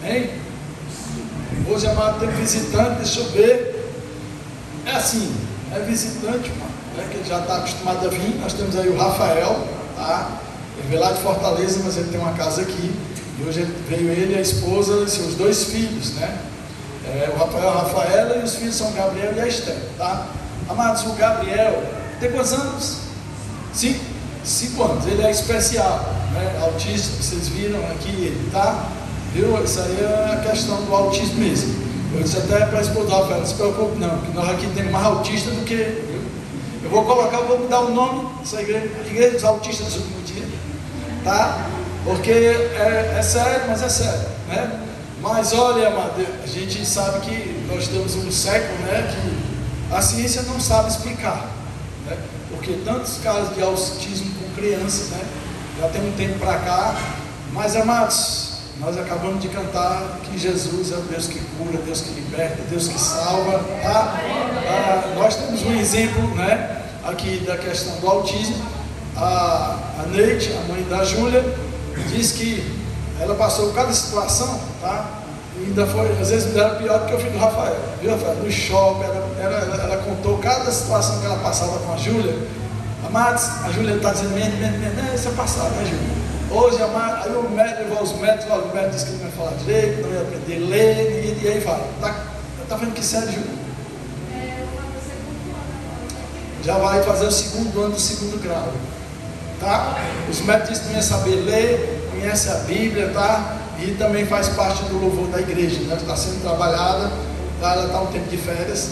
Hein? Hoje, amado, tem visitante, deixa eu ver. É assim, é visitante, mano, que ele já está acostumado a vir. Nós temos aí o Rafael, tá? Ele veio lá de Fortaleza, mas ele tem uma casa aqui. E hoje veio ele, a esposa e seus 2 filhos, né? O Rafael, a Rafaela, e os filhos são o Gabriel e a Esther, tá? Amados, o Gabriel tem quantos anos? 5 anos. Ele é especial, né? Autista, vocês viram aqui, ele tá? Viu? Isso aí é a questão do autismo mesmo. Eu disse até para a esposa do Rafael, não se preocupe não, que nós aqui temos mais autista do que eu. Eu vou mudar o nome dessa igreja, a Igreja dos Autistas dos Últimos Dias, tá? Porque é sério, mas é sério, né? Mas olha, amado, a gente sabe que nós estamos em um século, né, que a ciência não sabe explicar, né? Porque tantos casos de autismo com crianças, né? Já tem um tempo para cá, mas amados, nós acabamos de cantar que Jesus é o Deus que cura, Deus que liberta, Deus que salva, tá? Nós temos um exemplo, né, aqui da questão do autismo. A Neide, a mãe da Júlia, diz que ela passou cada situação, tá? E ainda foi, às vezes era pior do que o filho do Rafael, viu, Rafael? No shopping, ela contou cada situação que ela passava com a Júlia. Amados, a Júlia está dizendo, isso é passado, né, Júlia? Hoje, aí o médico levou os médicos, o médico disse que não ia falar direito, não ia aprender a ler, e aí vai. Tá vendo que sério, Júlia? Já vai fazer o 2º ano do 2º grau, tá? Os médicos dizem que não ia saber ler, conhece a Bíblia, tá? E também faz parte do louvor da igreja, né? Está sendo trabalhada, tá? Ela está um tempo de férias,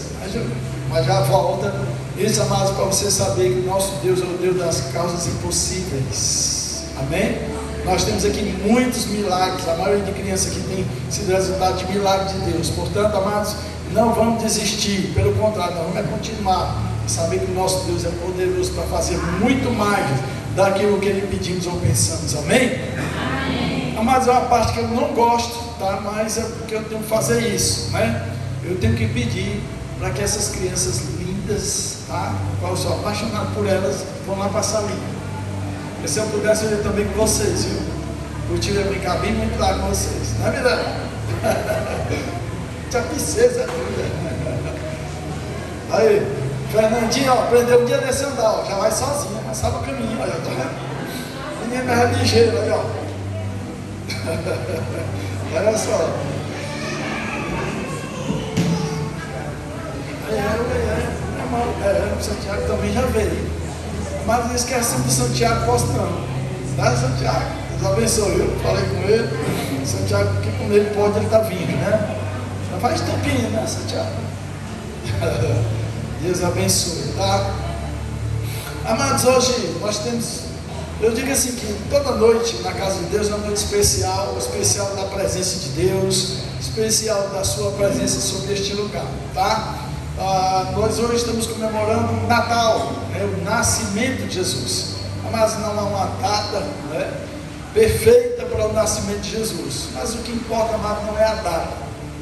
mas já volta. Isso, amados, para você saber que o nosso Deus é o Deus das causas impossíveis, amém? Nós temos aqui muitos milagres, a maioria de crianças aqui tem sido resultado de milagre de Deus. Portanto, amados, não vamos desistir, pelo contrário, nós vamos continuar e saber que o nosso Deus é poderoso para fazer muito mais daquilo que Ele pedimos ou pensamos, amém? Amém. Amados, é uma parte que eu não gosto, tá? Mas é porque eu tenho que fazer isso, né? Eu tenho que pedir para que essas crianças lindas, tá? Qual eu sou apaixonado por elas, vão lá passar limpo. E se eu pudesse, eu ia também com vocês, viu? Curtiria brincar bem muito lá com vocês, não é verdade? Tinha princesa, aí, Fernandinho, ó, aprendeu um dia desse andar, ó, já vai sozinha, mas sabe o caminho, olha, tá vendo? Menina é ligeira, aí, ó. Olha só. O Santiago também já veio. Mas não esquece do Santiago postando. Tá, Santiago? Deus abençoe. Eu falei com ele. Santiago, que como ele pode, ele está vindo, né? Já faz tempinho, né, Santiago? Deus abençoe, tá? Amados, hoje nós temos, eu digo assim, que toda noite na casa de Deus é uma noite especial, especial da presença de Deus, especial da sua presença sobre este lugar, tá? Nós hoje estamos comemorando o Natal, né, o nascimento de Jesus. Mas não há uma data, né, perfeita para o nascimento de Jesus. Mas o que importa, amado, não é a data.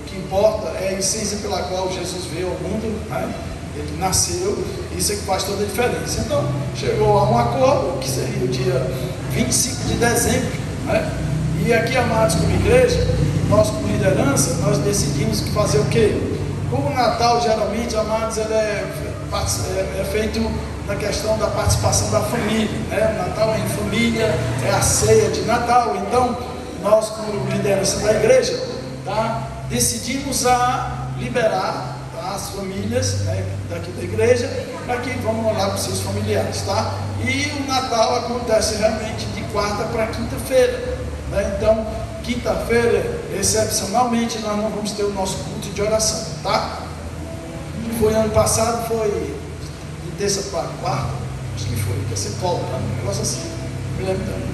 O que importa é a essência pela qual Jesus veio ao mundo, né? Ele nasceu, isso é que faz toda a diferença. Então, chegou a um acordo, que seria o dia 25 de dezembro, né? E aqui, amados, como igreja, nós como liderança, nós decidimos fazer o quê? O Natal, geralmente, amados, ele é feito na questão da participação da família, né? O Natal é em família, é a ceia de Natal. Então, nós, como liderança da igreja, tá, decidimos liberar, tá, as famílias, né, daqui da igreja, para que vão lá com seus familiares, tá? E o Natal acontece realmente de quarta para quinta-feira, né? Então, quinta-feira, excepcionalmente, nós não vamos ter o nosso culto de oração, tá? Foi ano passado, foi de terça para quarta, acho que foi, ia ser volta, né? Um negócio assim, me lembro também.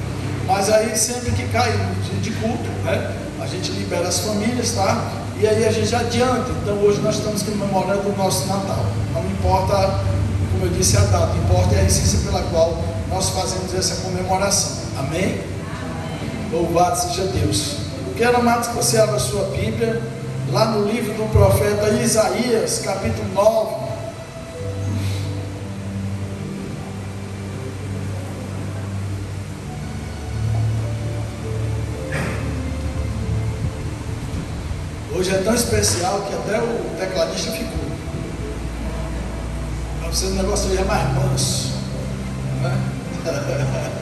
Mas aí sempre que cai no dia de culto, né, a gente libera as famílias, tá? E aí a gente adianta. Então hoje nós estamos comemorando o nosso Natal. Não importa, como eu disse, a data, importa a essência pela qual nós fazemos essa comemoração. Amém? Louvado seja Deus. Eu quero, amados, que você abra a sua Bíblia, lá no livro do profeta Isaías, capítulo 9. Hoje é tão especial que até o tecladista ficou. Para você o negócio aí é mais manso, né?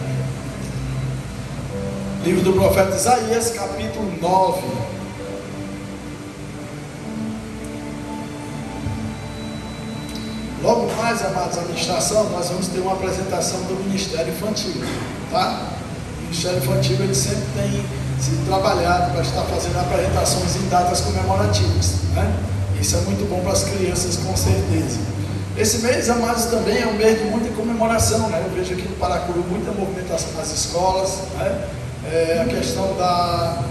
Livro do profeta Isaías, capítulo 9. Logo mais, amados, a administração, nós vamos ter uma apresentação do Ministério Infantil, tá? O Ministério Infantil, ele sempre tem sido trabalhado para estar fazendo apresentações em datas comemorativas, né? Isso é muito bom para as crianças, com certeza. Esse mês, amados, também é um mês de muita comemoração, né? Eu vejo aqui no Paracuru muita movimentação nas escolas, né? A questão da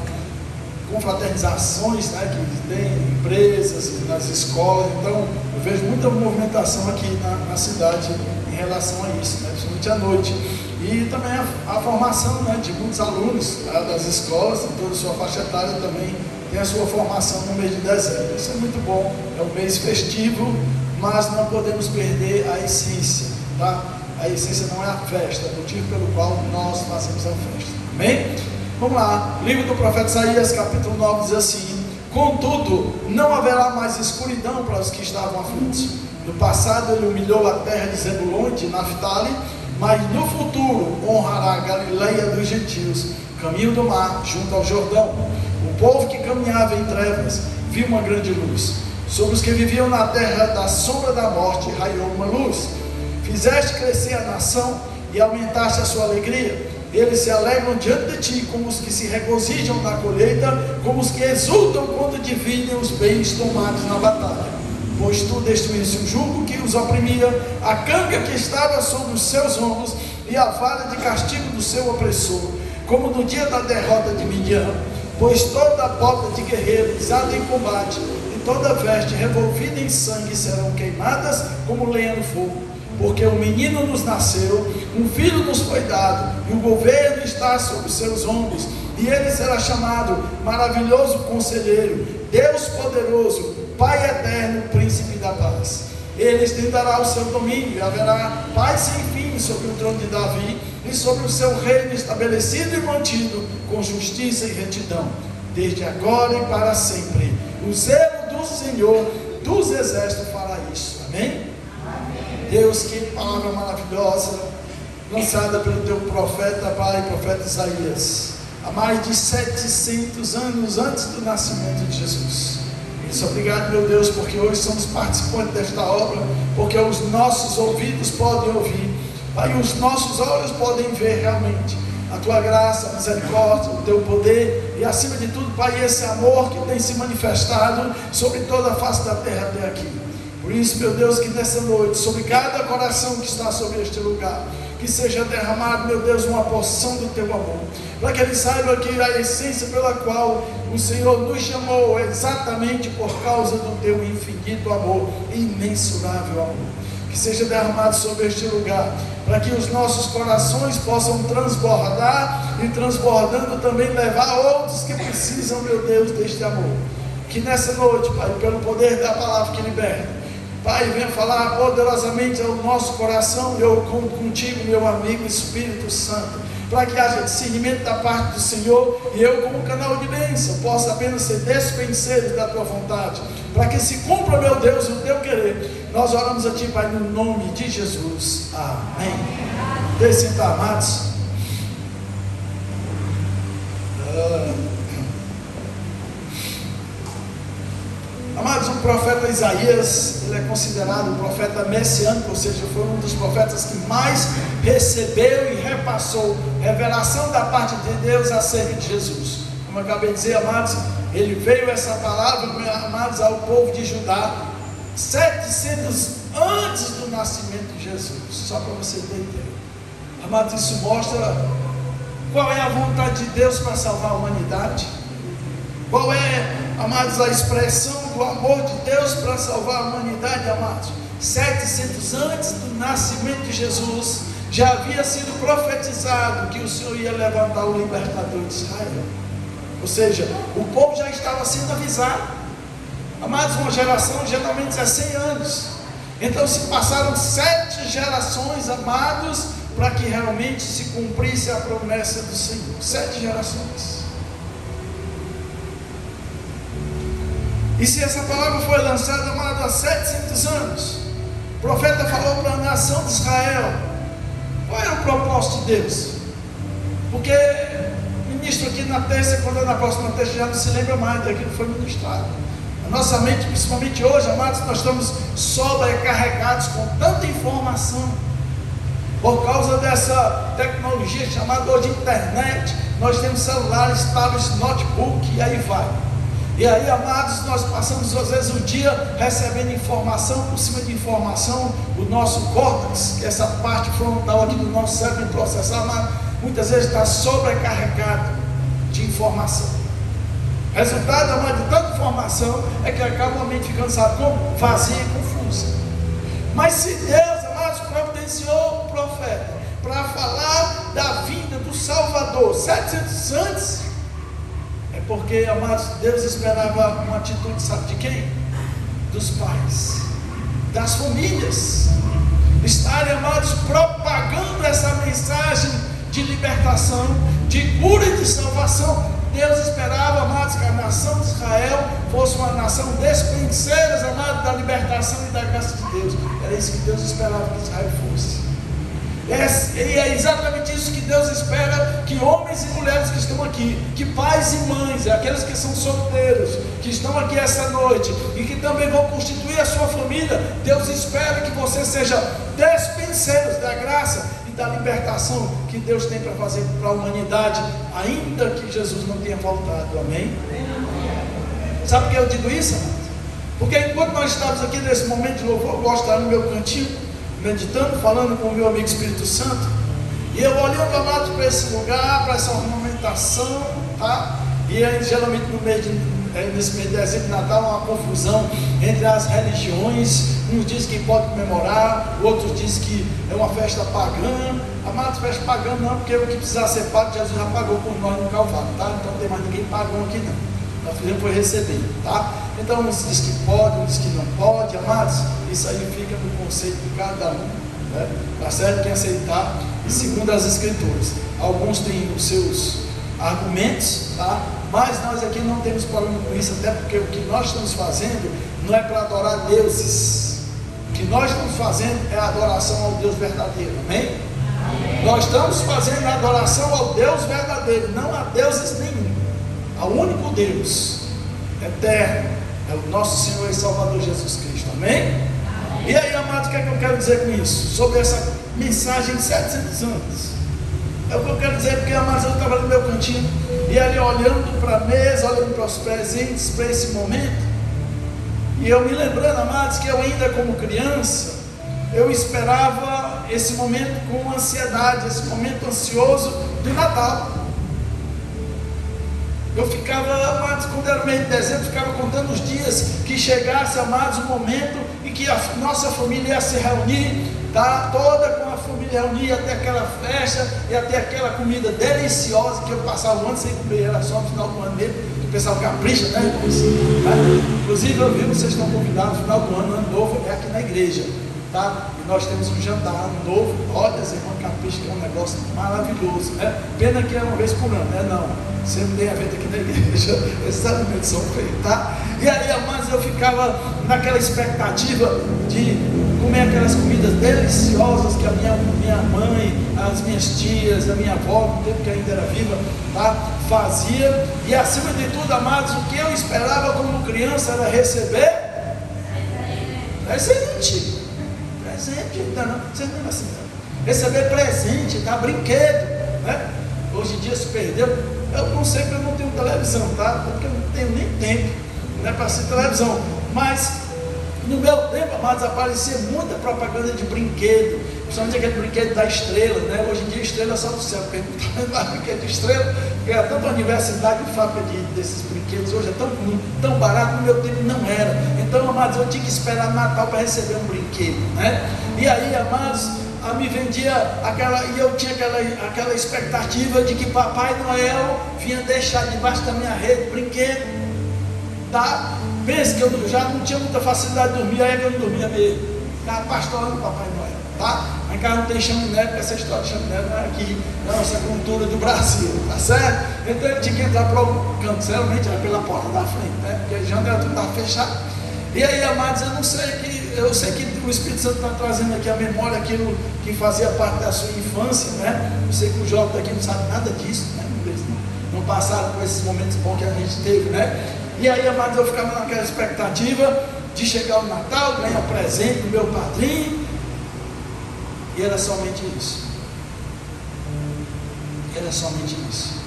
confraternizações, né, que tem empresas nas escolas. Então eu vejo muita movimentação aqui na cidade em relação a isso, né, principalmente à noite, e também a formação, né, de muitos alunos, né, das escolas, em toda a sua faixa etária, também tem a sua formação no mês de dezembro. Isso é muito bom, é um mês festivo, mas não podemos perder a essência, tá? A essência não é a festa, é o motivo pelo qual nós fazemos a festa. Amém? Vamos lá, livro do profeta Isaías, capítulo 9, diz assim: contudo, não haverá mais escuridão para os que estavam aflitos. No passado ele humilhou a terra de Zebulon e de Naftali, mas no futuro honrará a Galileia dos gentios, caminho do mar, junto ao Jordão. O povo que caminhava em trevas viu uma grande luz. Sobre os que viviam na terra da sombra da morte raiou uma luz. Fizeste crescer a nação e aumentaste a sua alegria. Eles se alegram diante de ti, como os que se regozijam na colheita, como os que exultam quando dividem os bens tomados na batalha. Pois tu destruíste o jugo que os oprimia, a canga que estava sobre os seus ombros, e a vara de castigo do seu opressor, como no dia da derrota de Midian. Pois toda bota de guerreiro usada em combate, e toda veste revolvida em sangue serão queimadas como lenha no fogo. Porque um menino nos nasceu, um filho nos foi dado, e o governo está sobre os seus ombros, e ele será chamado Maravilhoso Conselheiro, Deus Poderoso, Pai Eterno, Príncipe da Paz. Ele estenderá o seu domínio, e haverá paz sem fim sobre o trono de Davi, e sobre o seu reino estabelecido e mantido, com justiça e retidão, desde agora e para sempre. O zelo do Senhor dos exércitos fará isso. Amém? Deus, que palavra maravilhosa, lançada pelo teu profeta, Pai, profeta Isaías, há mais de 700 anos antes do nascimento de Jesus. Isso, obrigado, meu Deus, porque hoje somos participantes desta obra, porque os nossos ouvidos podem ouvir, Pai, os nossos olhos podem ver realmente a tua graça, a misericórdia, o teu poder, e acima de tudo, Pai, esse amor que tem se manifestado sobre toda a face da terra até aqui. Por isso, meu Deus, que nessa noite, sobre cada coração que está sobre este lugar, que seja derramado, meu Deus, uma porção do teu amor, para que ele saiba que a essência pela qual o Senhor nos chamou é exatamente por causa do teu infinito amor, imensurável amor. Que seja derramado sobre este lugar, para que os nossos corações possam transbordar, e transbordando também levar outros que precisam, meu Deus, deste amor. Que nessa noite, Pai, pelo poder da palavra que liberta, Pai, venha falar poderosamente ao nosso coração. Eu conto contigo, meu amigo Espírito Santo, para que haja discernimento da parte do Senhor, e eu, como canal de bênção, possa apenas ser despenseiro da tua vontade, para que se cumpra, meu Deus, o teu querer. Nós oramos a ti, Pai, no nome de Jesus. Amém. Deixe sentar, amados. Amados, o profeta Isaías, ele é considerado um profeta messiânico, ou seja, foi um dos profetas que mais recebeu e repassou revelação da parte de Deus acerca de Jesus. Como eu acabei de dizer, amados, ele veio essa palavra, amados, ao povo de Judá 700 antes do nascimento de Jesus, só para você ter ideia. Amados, isso mostra qual é a vontade de Deus para salvar a humanidade. Qual é, amados, a expressão do amor de Deus para salvar a humanidade, amados? 700 antes do nascimento de Jesus, já havia sido profetizado que o Senhor ia levantar o libertador de Israel. Ou seja, o povo já estava sendo avisado. Amados, uma geração geralmente é 100 anos. Então se passaram 7 gerações, amados, para que realmente se cumprisse a promessa do Senhor. 7 gerações. E se essa palavra foi lançada, amado, há 700 anos, o profeta falou para a nação de Israel, qual era o propósito de Deus? Porque ministro aqui na terça, quando é na próxima terça, já não se lembra mais daquilo que foi ministrado. A nossa mente, principalmente hoje, amados, nós estamos sobrecarregados com tanta informação. Por causa dessa tecnologia chamada hoje internet, nós temos celulares, tablets, notebook e aí vai. E aí, amados, nós passamos às vezes o dia recebendo informação por cima de informação. O nosso córtex, que é essa parte frontal aqui do nosso cérebro de processar, amado, muitas vezes está sobrecarregado de informação. Resultado, amado, de tanta informação é que acaba a mente ficando, sabe como? Vazia e confusa. Mas se Deus, amados, providenciou o profeta para falar da vinda do Salvador 700 antes, é porque, amados, Deus esperava uma atitude, sabe de quem? Dos pais, das famílias, estarem, amados, propagando essa mensagem de libertação, de cura e de salvação. Deus esperava, amados, que a nação de Israel fosse uma nação despenseira, amados, da libertação e da graça de Deus. Era isso que Deus esperava que Israel fosse. E é exatamente isso que Deus espera, que homens e mulheres que estão aqui, que pais e mães, aqueles que são solteiros, que estão aqui essa noite e que também vão constituir a sua família, Deus espera que você seja despenseiros da graça e da libertação que Deus tem para fazer para a humanidade, ainda que Jesus não tenha voltado. Amém? Sabe por que eu digo isso, amados? Porque enquanto nós estamos aqui nesse momento de louvor, eu gosto de estar no meu cantinho, meditando, falando com o meu amigo Espírito Santo, e eu olhando, amado, para esse lugar, para essa ornamentação, tá? E aí, geralmente no mês nesse mês de dezembro, Natal, uma confusão entre as religiões. Uns dizem que pode comemorar, outros dizem que é uma festa pagã. Amado, festa pagã não, porque o que precisava ser pago, Jesus já pagou por nós no Calvário, tá? Então não tem mais ninguém pagão aqui não. Nós fizemos foi receber, tá? Então uns diz que pode, uns diz que não pode, amados. Isso aí fica no conceito de cada um, né? Tá certo? Quem aceitar, e segundo as Escrituras. Alguns têm os seus argumentos, tá? Mas nós aqui não temos problema com isso, até porque o que nós estamos fazendo não é para adorar deuses. O que nós estamos fazendo é a adoração ao Deus verdadeiro, amém? Amém. Nós estamos fazendo a adoração ao Deus verdadeiro, não a deuses nenhum. Ao único Deus eterno é o nosso Senhor e Salvador Jesus Cristo, amém? Amém. E aí, amados, o que é que eu quero dizer com isso? Sobre essa mensagem de 700 anos. É o que eu quero dizer, porque, amados, eu estava no meu cantinho e ali olhando para a mesa, olhando para os presentes, para esse momento, e eu me lembrando, amados, que eu ainda como criança, eu esperava esse momento com ansiedade, esse momento ansioso do Natal. Eu ficava, amados, quando era mês de dezembro, ficava contando os dias que chegasse, amados, o momento em que a nossa família ia se reunir, tá? Toda com a família reunir até aquela festa e até aquela comida deliciosa que eu passava o ano sem comer, era só no final do ano mesmo, que o pessoal capricha, né? Inclusive eu vi, vocês estão convidados no final do ano novo, é aqui na igreja, tá? E nós temos um jantar ano novo, olha, as irmãs capricham, que é um negócio maravilhoso, né? Pena que é uma vez por ano, né? Não. Sempre tem evento aqui na igreja, esses alimentos são feitos, tá? E aí, amados, eu ficava naquela expectativa de comer aquelas comidas deliciosas que a minha mãe, as minhas tias, a minha avó, no tempo que ainda era viva, tá? Fazia. E acima de tudo, amados, o que eu esperava como criança era receber presente. Presente, não, vocês não assim, não. Receber presente, tá? Brinquedo, né? Hoje em dia se perdeu. Eu não sei porque eu não tenho televisão, tá? Porque eu não tenho nem tempo, né, para assistir televisão. Mas no meu tempo, amados, aparecia muita propaganda de brinquedo, principalmente aquele brinquedo da estrela, né? Hoje em dia estrela é só do céu, porque não está vendo mais brinquedo de estrela, porque era tanta universidade de fábrica desses brinquedos, hoje é tão comum, tão barato, no meu tempo não era. Então, amados, eu tinha que esperar Natal para receber um brinquedo, né? E aí, amados, me vendia e eu tinha aquela expectativa de que Papai Noel vinha deixar debaixo da minha rede brinquedo, tá? Pensa que eu já não tinha muita facilidade de dormir, aí que eu não dormia mesmo. pastorando o Papai Noel, tá? Em casa não tem chaminé, porque essa história de chaminé não é aqui, não, essa cultura do Brasil, tá certo? Então ele tinha que entrar para o canto, geralmente era pela porta da frente, né? Porque a janela tudo estava fechado. E aí, amados, eu sei que o Espírito Santo está trazendo aqui a memória aquilo que fazia parte da sua infância, né? Eu sei que os jovens daqui não sabem nada disso, né? Eles não passaram por esses momentos bons que a gente teve, né? E aí, amados, eu ficava naquela expectativa de chegar o Natal, ganhar presente do meu padrinho, e era somente isso. Era somente isso.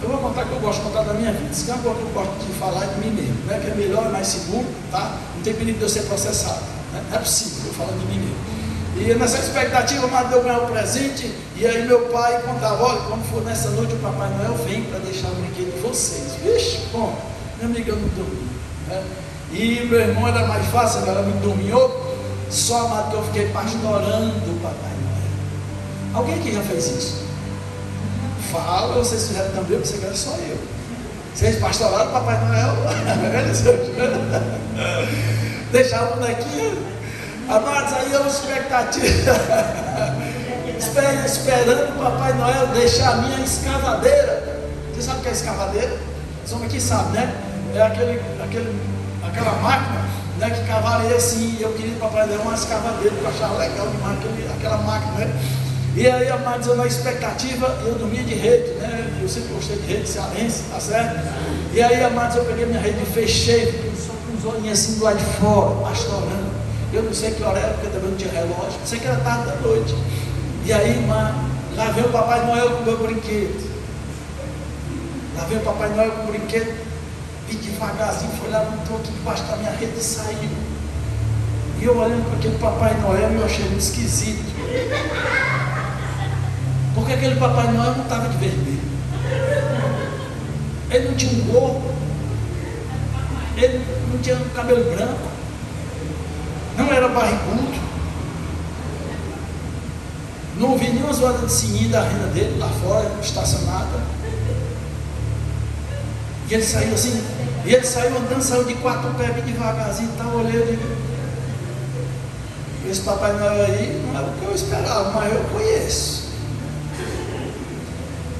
Eu vou contar que eu gosto de contar da minha vida. Se tem algo que eu gosto de falar é de mim mesmo, né? Que é melhor, é mais seguro, tá? Não tem perigo de eu ser processado, né? Não é possível, eu falando de mim mesmo. E nessa expectativa, mas eu ganhar o presente, e aí meu pai contava, olha, quando for nessa noite o Papai Noel vem para deixar o brinquedo de vocês. Vixe, bom, minha amiga não dormia, né? E meu irmão era mais fácil, era muito dorminhoco, só amado que eu fiquei pastorando o Papai Noel. Alguém aqui já fez isso? Fala, vocês fizeram também, você quer só eu. Vocês pastoraram o Papai Noel? Deixar o bonequinho. Amados, aí eu expectativa. Esperando o Papai Noel deixar a minha escavadeira. Você sabe o que é escavadeira? Os homens aqui sabem, né? É aquela máquina, né, que cavaria assim. Eu queria o Papai Noel uma escavadeira, porque eu achava legal demais aquela máquina, né? E aí, amados, eu na expectativa, eu dormia de rede, né? Eu sempre gostei de rede cearense, tá certo? E aí, amados, eu peguei minha rede e fechei, só com os olhinhos assim do lado de fora, pastorando. Eu não sei que hora era, porque também não tinha relógio, não sei que era tarde da noite. E aí, lá veio o Papai Noel com o meu brinquedo. Lá veio o Papai Noel com o brinquedo, e devagarzinho foi lá, botou aqui debaixo da minha rede e saiu. E eu olhando para aquele Papai Noel, eu achei muito esquisito. Porque aquele Papai Noel não estava de vermelho. Ele não tinha um gorro. Ele não tinha um cabelo branco. Não era barrigudo. Não vi nenhuma zoada de sininho da renda dele lá fora, estacionada. E ele saiu assim. E ele saiu andando, saiu de 4 pés bem devagarzinho e tal. Olhei e digo, esse Papai Noel aí não é o que eu esperava, mas eu conheço.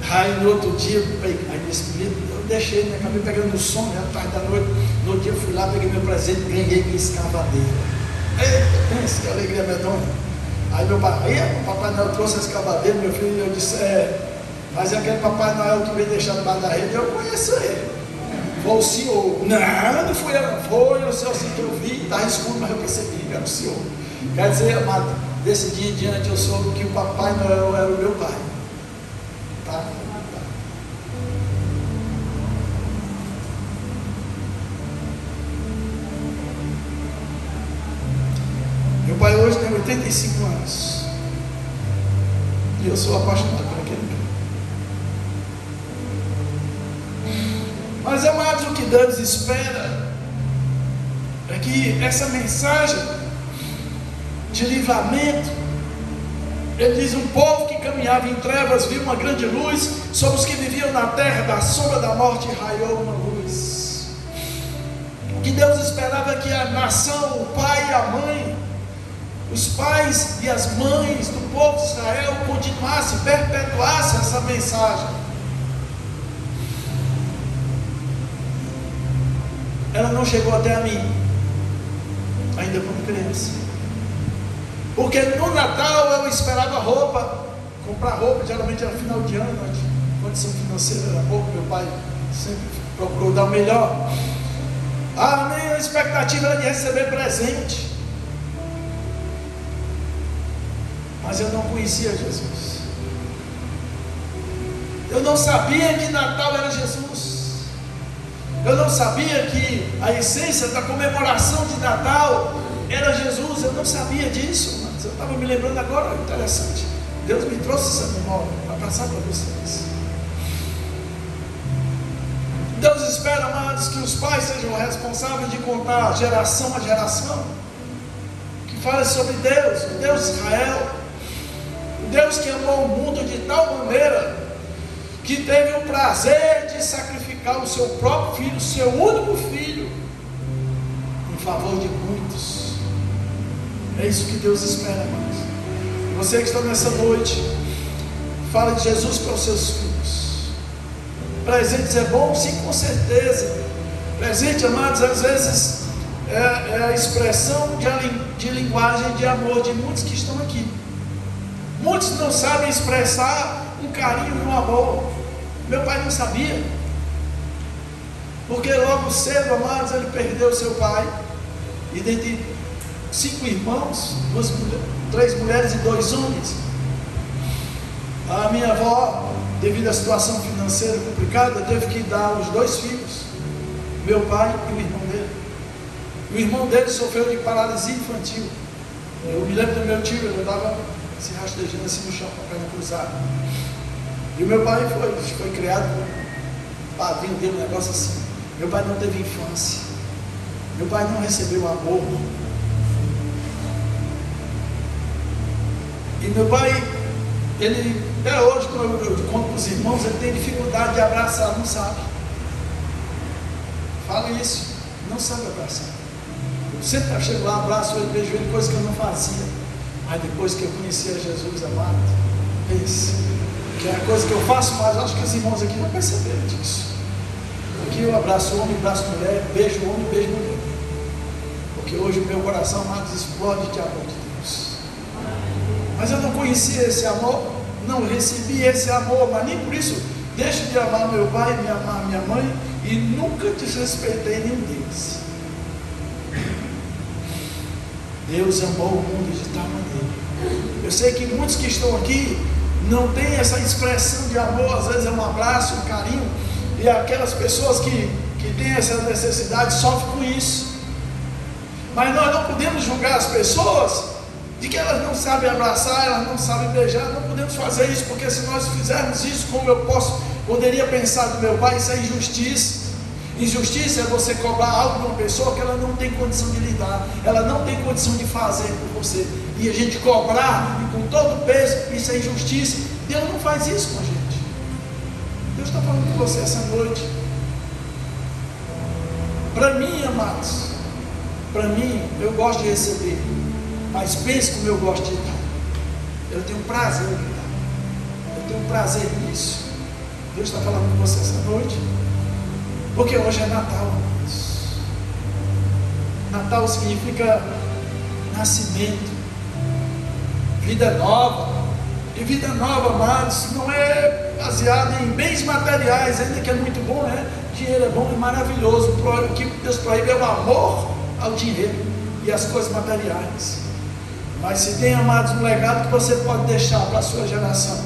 Aí no outro dia, eu deixei, né? Acabei pegando o som, né? À tarde da noite. No outro dia eu fui lá, peguei meu presente, ganhei minha escavadeira. Eita, pensa que alegria medonha. Aí meu pai, o Papai Noel trouxe a escavadeira, meu filho, e eu disse, mas é aquele Papai Noel que veio deixar debaixo da rede, eu conheço ele. Foi o senhor. Não foi eu, não foi o senhor, assim que eu vi, estava escuro, mas eu percebi que era o senhor. Quer dizer, amado, desse dia em diante eu soube que o Papai Noel era o meu pai. Tá? Meu pai hoje tem 85 anos. E eu sou apaixonado por aquele cara. Mas, amados, o que Deus espera é que essa mensagem de livramento, ele diz, um povo que caminhava em trevas viu uma grande luz, sobre os que viviam na terra da sombra da morte raiou uma luz. O que Deus esperava é que a nação, o pai e a mãe, os pais e as mães do povo de Israel continuassem, perpetuassem essa mensagem. Ela não chegou até a mim, ainda como criança. Porque no Natal eu esperava roupa, comprar roupa, geralmente era final de ano, a condição financeira era pouco, meu pai sempre procurou dar o melhor. A minha expectativa era de receber presente. Mas eu não conhecia Jesus. Eu não sabia que Natal era Jesus. Eu não sabia que a essência da comemoração de Natal era Jesus. Eu não sabia disso, mas eu estava me lembrando agora, interessante. Deus me trouxe essa memória para passar para vocês. Deus espera, amados, que os pais sejam responsáveis de contar geração a geração, que fale sobre Deus, o Deus de Israel, o Deus que amou o mundo de tal maneira que teve o prazer de sacrificar o seu próprio filho, o seu único filho, em favor de muitos. É isso que Deus espera, amados. Você que está nessa noite, fala de Jesus para os seus filhos. Presentes é bom? Sim, com certeza. Presente, amados, às vezes é a expressão de linguagem de amor de muitos que estão aqui. Muitos não sabem expressar um carinho e um amor. Meu pai não sabia, porque logo cedo, amados, ele perdeu seu pai. E dentre 5 irmãos, 3 mulheres e 2 homens, a minha avó, devido à situação financeira complicada, teve que dar os 2 filhos, meu pai e o irmão dele. O irmão dele sofreu de paralisia infantil. Eu me lembro do meu tio, ele estava se rastejando assim no chão com a perna cruzada. E o meu pai foi criado com o padrinho dele, um negócio assim. Meu pai não teve infância. Meu pai não recebeu amor. E meu pai, ele, até hoje, quando eu conto com os irmãos, ele tem dificuldade de abraçar, não sabe. Fala isso, não sabe abraçar. Eu sempre chego lá, abraço ele, beijo ele, coisa que eu não fazia. Mas depois que eu conhecia Jesus amado, pense, que é a coisa que eu faço, mas acho que os irmãos aqui não perceberam disso. Aqui eu abraço homem, abraço mulher, beijo homem, beijo mulher. Porque hoje o meu coração, amados, explode de amor de Deus. Mas eu não conhecia esse amor, não recebi esse amor, mas nem por isso deixo de amar meu pai, de amar minha mãe, e nunca desrespeitei nenhum deles. Deus amou o mundo de tal maneira. Eu sei que muitos que estão aqui não têm essa expressão de amor, às vezes é um abraço, um carinho, e aquelas pessoas que têm essa necessidade sofrem com isso. Mas nós não podemos julgar as pessoas de que elas não sabem abraçar, elas não sabem beijar. Não podemos fazer isso, porque se nós fizermos isso, como eu poderia pensar do meu pai, isso é injustiça. Injustiça é você cobrar algo de uma pessoa que ela não tem condição de lidar, ela não tem condição de fazer por você, e a gente cobrar com todo o peso, isso é injustiça. Deus não faz isso com a gente. Deus está falando com você essa noite. Para mim, amados, para mim, eu gosto de receber, mas pense como eu gosto de dar. Eu tenho prazer em dar, eu tenho prazer nisso. Deus está falando com você essa noite, porque hoje é Natal, amados. Natal significa nascimento, vida nova. E vida nova, amados, não é baseada em bens materiais, ainda que é muito bom, né? Dinheiro é bom e maravilhoso. O que Deus proíbe é o amor ao dinheiro e às coisas materiais. Mas se tem, amados, um legado que você pode deixar para a sua geração,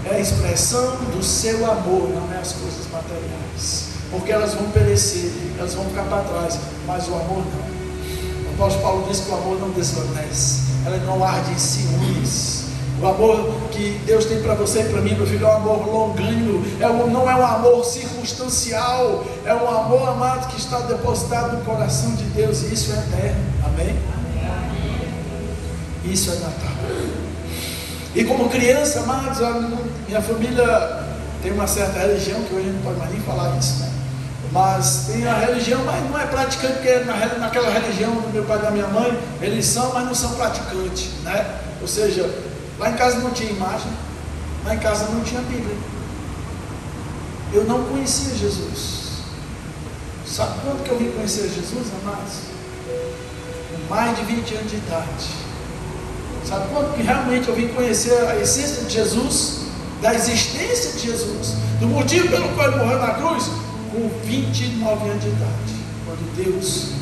é a expressão do seu amor, não é as coisas materiais, porque elas vão perecer, elas vão ficar para trás, mas o amor não. O apóstolo Paulo diz que o amor não desvanece, ela não arde em ciúmes. O amor que Deus tem para você e para mim, meu filho, é um amor longânimo, não é um amor circunstancial, é um amor, amado, que está depositado no coração de Deus, e isso é eterno. Amém? Isso é Natal. E como criança, amados, minha família tem uma certa religião, que hoje não pode mais nem falar isso, né? Mas tem a religião, mas não é praticante, porque naquela religião do meu pai e da minha mãe, eles são, mas não são praticantes, né? Ou seja, lá em casa não tinha imagem, lá em casa não tinha Bíblia. Eu não conhecia Jesus. Sabe quando que eu vim conhecer Jesus, amados? Com mais de 20 anos de idade. Sabe quando que realmente eu vim conhecer a essência de Jesus, da existência de Jesus, do motivo pelo qual ele morreu na cruz? Com 29 anos de idade, quando Deus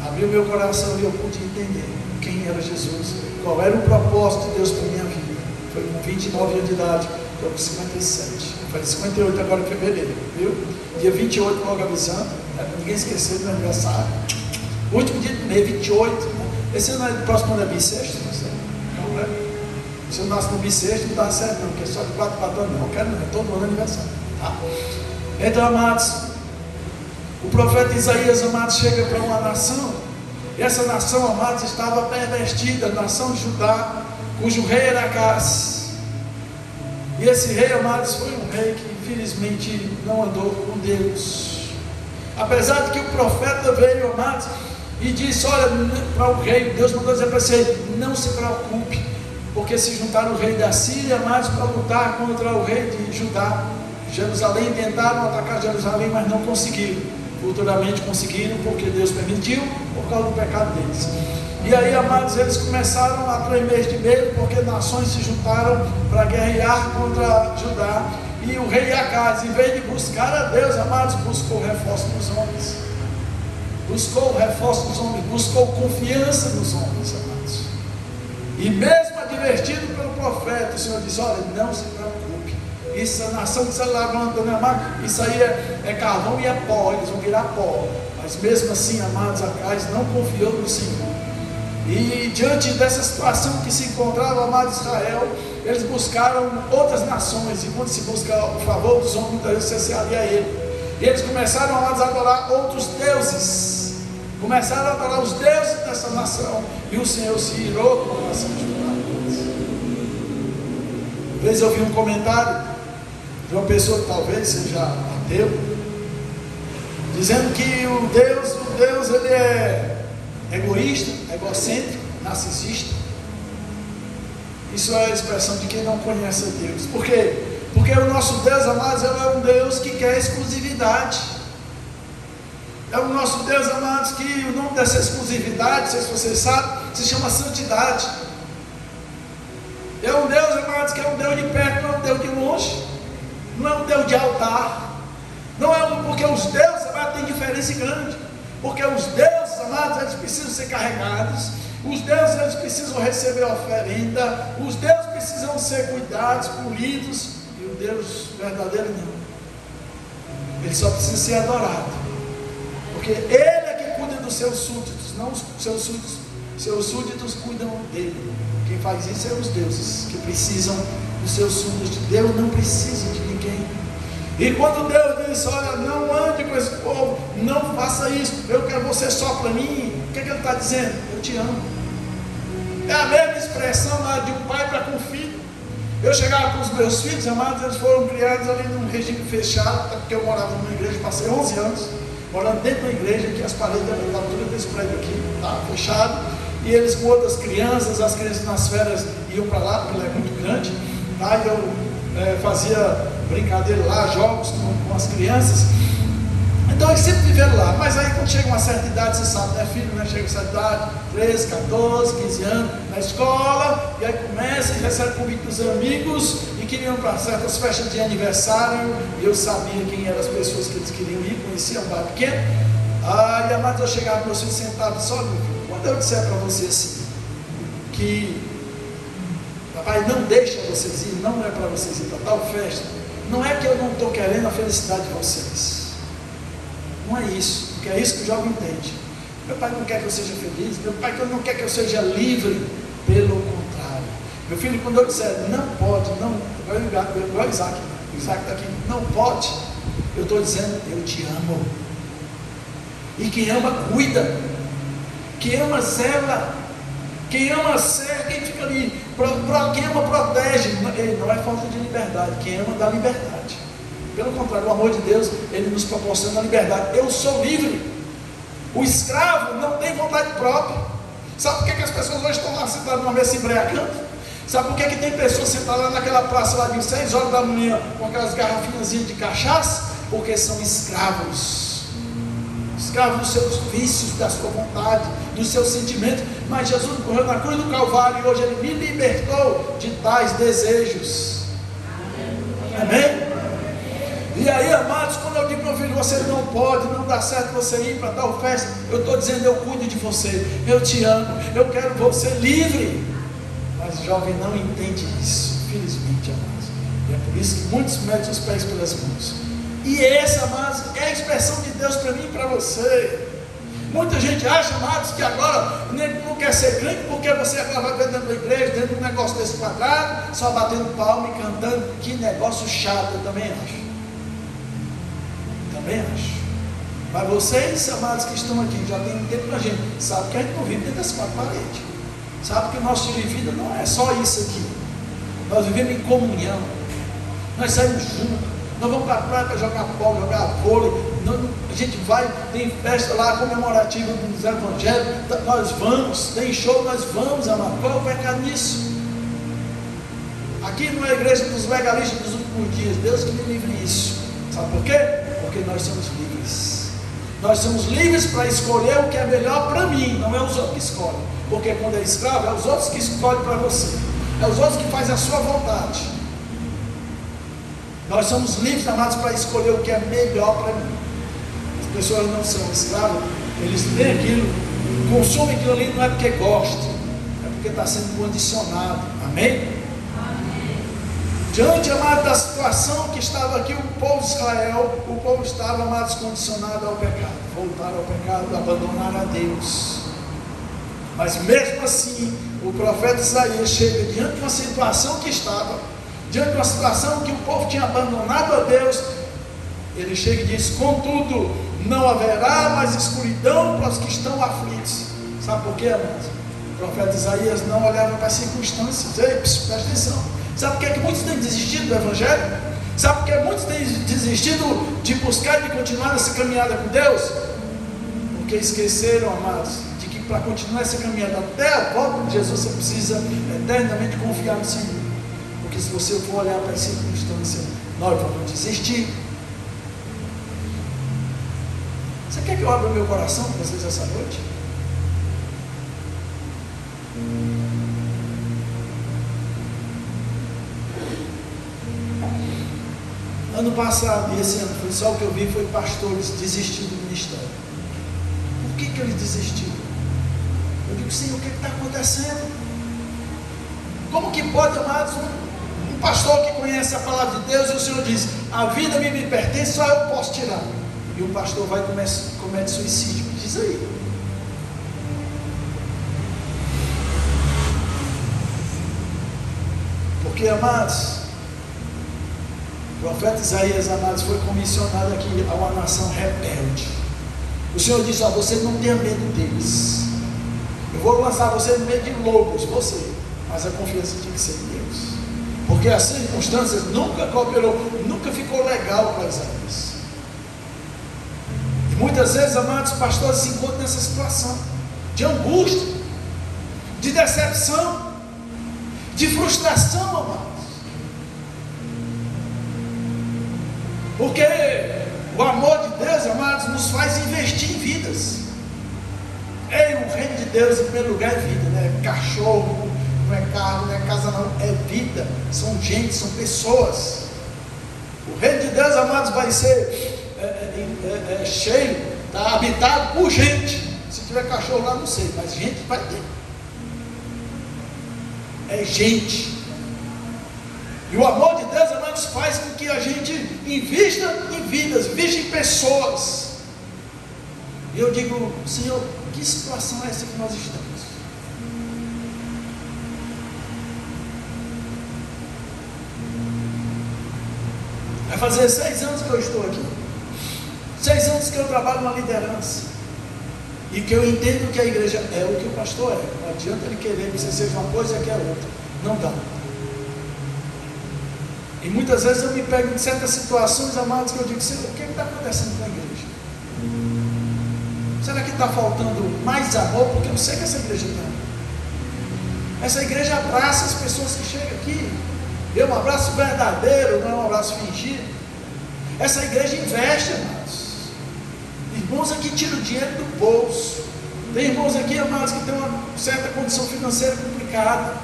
abriu meu coração e eu pude entender quem era Jesus, qual era o propósito de Deus para a minha vida. Foi com 29 anos de idade, estou com 57, falei 58 agora em fevereiro, viu? Dia 28, logo avisando, ninguém esqueceu do meu aniversário, último dia do mês, 28, né? Esse ano é próximo ano é bissexto, não sei. Não, né? Se eu nasço no bissexto, não dá certo não, porque é só de 4 anos, não, eu quero não, é todo ano aniversário, tá? Então, amados, o profeta Isaías, amados, chega para uma nação, e essa nação, amados, estava pervertida, a nação de Judá, cujo rei era Acás. E esse rei, amados, foi um rei que infelizmente não andou com Deus. Apesar de que o profeta veio, amados, e disse, olha, para o rei, Deus mandou dizer para ele, não se preocupe, porque se juntaram o rei da Síria, amados, para lutar contra o rei de Judá, Jerusalém. Tentaram atacar Jerusalém, mas não conseguiram. Futuramente conseguiram, porque Deus permitiu, por causa do pecado deles. E aí, amados, eles começaram a tremer de medo, porque nações se juntaram para guerrear contra Judá. E o rei Acaz, em vez de buscar a Deus, amados, buscou reforço nos homens. Buscou reforço nos homens, buscou confiança nos homens, amados. E mesmo advertido pelo profeta, o Senhor disse, olha, não se preocupe. Isso, a nação que se levanta, né, amado? Isso aí é carvão e é pó, eles vão virar pó. Mas mesmo assim, amados, Acaz não confiou no Senhor. E diante dessa situação que se encontrava, amado Israel, eles buscaram outras nações. E quando se busca o favor dos homens, muitas vezes você se alia a ele. E eles começaram, amados, a adorar outros deuses. Começaram a adorar os deuses dessa nação. E o Senhor se irou com a nação de Judá. Uma vez eu vi um comentário de uma pessoa que talvez seja ateu, dizendo que o Deus ele é egoísta, egocêntrico, narcisista. Isso é a expressão de quem não conhece a Deus. Por quê? Porque o nosso Deus, amados, é um Deus que quer exclusividade. É o nosso Deus, amados, que o nome dessa exclusividade, não sei se vocês sabem, se chama santidade. É um Deus, amados, que é um Deus de perto, não é um Deus de longe. Não é um Deus de altar. Não é porque os deuses, amados, têm diferença grande. Porque os deuses, amados, eles precisam ser carregados. Os deuses, eles precisam receber oferenda. Os deuses precisam ser cuidados, polidos. E o Deus verdadeiro não. Ele só precisa ser adorado. Porque Ele é que cuida dos seus súditos, não os seus súditos. Seus súditos cuidam dele. Quem faz isso é os deuses, que precisam dos seus súditos. Deus não precisa de ninguém. E quando Deus diz, olha, não ande com esse povo, não faça isso, eu quero você só para mim, o que Ele está dizendo? Eu te amo. É a mesma expressão de um pai para com o filho. Eu chegava com os meus filhos, amados, eles foram criados ali num regime fechado, porque eu morava numa igreja, passei 11 anos, morando dentro da igreja, que as paredes da altura desse prédio aqui, estava fechado, e eles com outras crianças, as crianças nas férias iam para lá, porque ela é muito grande, tá? E eu fazia brincadeira lá, jogos com as crianças. Então eles sempre viveram lá. Mas aí quando chega uma certa idade, você sabe, né, filho, né? Chega uma certa idade, 13, 14, 15 anos, na escola, e aí começa e recebe convite dos amigos, e queriam para certas festas de aniversário, e eu sabia quem eram as pessoas que eles queriam ir, conhecia um bar pequeno. Aí, amados, eu chegava com meus filhos sentados, só, meu filho, quando eu disser para você assim, que papai não deixa vocês ir, não é para vocês ir para tal festa, não é que eu não estou querendo a felicidade de vocês, não é isso, porque é isso que o jovem entende. Meu pai não quer que eu seja feliz, meu pai não quer que eu seja livre, pelo contrário. Meu filho, quando eu disser não pode, não, igual o Isaac está aqui, não pode, eu estou dizendo, eu te amo. E quem ama cuida, quem ama zela, quem ama serve, quem fica ali, quem ama protege. Não é falta de liberdade, quem ama dá liberdade. Pelo contrário, o amor de Deus, Ele nos proporciona a liberdade. Eu sou livre. O escravo não tem vontade própria. Sabe por que as pessoas hoje estão lá sentadas numa mesa se embriagando? Sabe por que tem pessoas sentadas lá naquela praça lá de 6 horas da manhã com aquelas garrafinhas de cachaça? Porque são escravos. Escravos dos seus vícios, da sua vontade, dos seus sentimentos. Mas Jesus morreu na cruz do Calvário e hoje Ele me libertou de tais desejos. Amém? E aí, amados, quando eu digo, meu filho, você não pode, não dá certo você ir para tal festa, eu estou dizendo, eu cuido de você, eu te amo, eu quero você livre. Mas o jovem não entende isso, infelizmente, amados. E é por isso que muitos metem os pés pelas mãos. E essa, amados, é a expressão de Deus para mim e para você. Muita gente acha, amados, que agora não quer ser crente porque você agora vai dentro da igreja, dentro de um negócio desse quadrado, só batendo palma e cantando. Que negócio chato, eu também acho. Também acho. Mas vocês, amados, que estão aqui, já tem tempo com a gente, sabem que a gente não vive dentro das quatro paredes. Sabe que o nosso estilo de vida não é só isso aqui. Nós vivemos em comunhão. Nós saímos juntos. Nós vamos para a praia para jogar bola, jogar vôlei. a gente vai, tem festa lá comemorativa dos evangelhos, nós vamos, tem show, nós vamos, amado. Qual é o pecado nisso? Aqui não é a igreja dos legalistas dos últimos dias, Deus que me livre isso. Sabe por quê? Porque nós somos livres. Nós somos livres para escolher o que é melhor para mim, não é os outros que escolhem. Porque quando é escravo, é os outros que escolhem para você, é os outros que fazem a sua vontade. Nós somos livres, amados, para escolher o que é melhor para mim. As pessoas não são escravos, eles têm aquilo, consomem aquilo ali, não é porque gostam, é porque está sendo condicionado. Amém? Diante, amado, da situação que estava aqui, o povo de Israel, o povo estava, amados, condicionado ao pecado, voltaram ao pecado, abandonaram a Deus. Mas mesmo assim, o profeta Isaías chega diante de uma situação que estava, diante de uma situação que o povo tinha abandonado a Deus, ele chega e diz: contudo, não haverá mais escuridão para os que estão aflitos. Sabe por quê, amados? O profeta Isaías não olhava para as circunstâncias. Ei, presta atenção. Sabe por que muitos têm desistido do Evangelho? Sabe por que muitos têm desistido de buscar e de continuar nessa caminhada com Deus? Porque esqueceram, amados, de que para continuar essa caminhada até a volta de Jesus, você precisa eternamente confiar no Senhor. Porque se você for olhar para as circunstâncias, nós vamos desistir. Você quer que eu abra meu coração para vocês essa noite? Ano passado e esse ano, foi só o que eu vi, foi pastores desistindo do ministério. Por que eles desistiram? Eu digo: Senhor, o que está acontecendo? Como que pode, amados, um pastor que conhece a palavra de Deus, e o Senhor diz: a vida me pertence, só eu posso tirar. E o pastor vai e comete suicídio. Diz aí. Porque, amados, o profeta Isaías, amados, foi comissionado aqui a uma nação rebelde. O Senhor disse: ó, você não tenha medo deles. Eu vou lançar você no meio de lobos, você. Mas a confiança tinha que ser em Deus. Porque as circunstâncias nunca cooperou, nunca ficou legal para Isaías. E muitas vezes, amados, pastores se encontram nessa situação de angústia, de decepção, de frustração, amados. Porque o amor de Deus, amados, nos faz investir em vidas. Ei, o reino de Deus, em primeiro lugar, é vida, não é cachorro, não é carro, não é casa, não, é vida. São gente, são pessoas. O reino de Deus, amados, vai ser cheio, tá, habitado por gente. Se tiver cachorro lá, não sei, mas gente vai ter. É gente. E o amor de Deus, amados, faz com que a gente invista em vidas, invista em pessoas. E eu digo: Senhor, que situação é essa que nós estamos? Vai fazer 6 anos que eu estou aqui. 6 anos que eu trabalho na liderança. E que eu entendo que a igreja é o que o pastor é. Não adianta ele querer que você seja uma coisa e que é outra. Não dá. E muitas vezes eu me pego em certas situações, amados, que eu digo: Senhor, o que está acontecendo com a igreja? Será que está faltando mais amor? Porque eu sei que essa igreja tem. Essa igreja abraça as pessoas que chegam aqui. É um abraço verdadeiro, não é um abraço fingido. Essa igreja investe, amados. Irmãos aqui tiram dinheiro do bolso. Tem irmãos aqui, amados, que têm uma certa condição financeira complicada.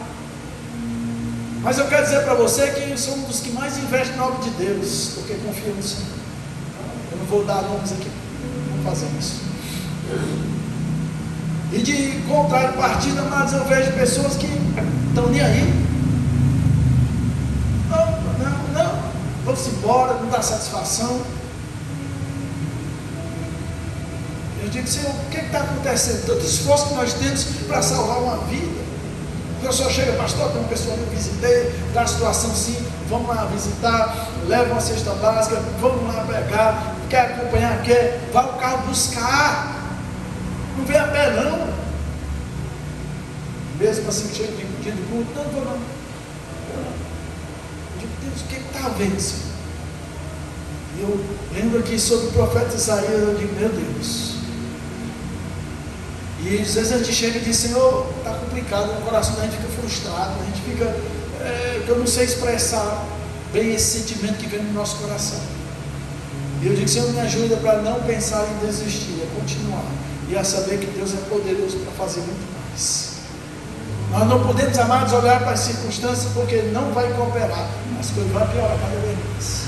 Mas eu quero dizer para você que eu sou um dos que mais investe na obra de Deus, porque confio no Senhor. Eu não vou dar nomes aqui, não fazer isso. E de contrário partido, amados, eu vejo pessoas que estão nem aí. Não, vamos embora, não dá satisfação. Eu digo: Senhor, o que está acontecendo? Tanto esforço que nós temos para salvar uma vida. O pessoal chega: pastor, tem uma pessoa que eu visitei, está na situação assim, vamos lá visitar, leva uma cesta básica, vamos lá pregar, quer acompanhar, quer, vai o carro buscar, não vem a pé não. Mesmo assim, chega de dia de culto: não vou não. Eu digo: Deus, o que está havendo, Senhor? E eu lembro aqui sobre o profeta Isaías, eu digo, meu Deus. E às vezes a gente chega e diz, Senhor, está complicado, o coração da gente fica frustrado, a gente fica, eu não sei expressar bem esse sentimento que vem no nosso coração. E eu digo, Senhor, me ajuda para não pensar em desistir, a continuar, e a saber que Deus é poderoso para fazer muito mais. Nós não podemos, amados, olhar para as circunstâncias, porque não vai cooperar, as coisas vão piorar cada vez mais.